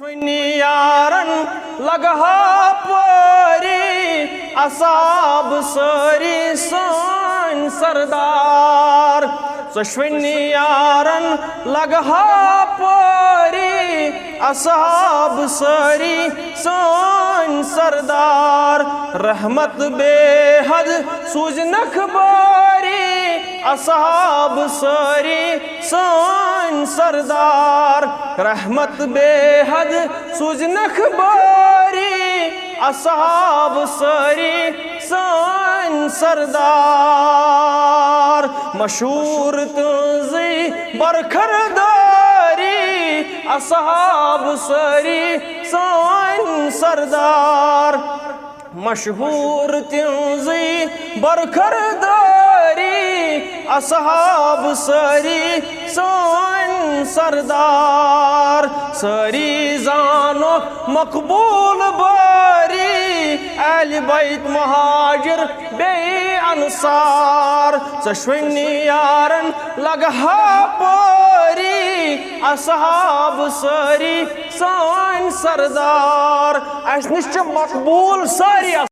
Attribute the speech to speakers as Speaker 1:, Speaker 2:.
Speaker 1: यारन लगहा परी असाब सरी सान सरदार सश्विनी यारन लगहा परी असाब सरी सान सरदार रहमत बेहद सूजनख बारी असहाब सरी सान सरदार रहमत बेहद सूजनख बारी असहाब सरी सान सरदार मशहूर तुझी बरखरदारी असहाब सरी सान सरदार मशहूर तुझी बरखरदारी असहाब सरी सान सरदार सरी जानो मकबूल बारी अहल बैत महाजिर बे अंसार सश्विनी यारन लगहा परी असहाब सरी सान सरदार अस निश मकबूल सारी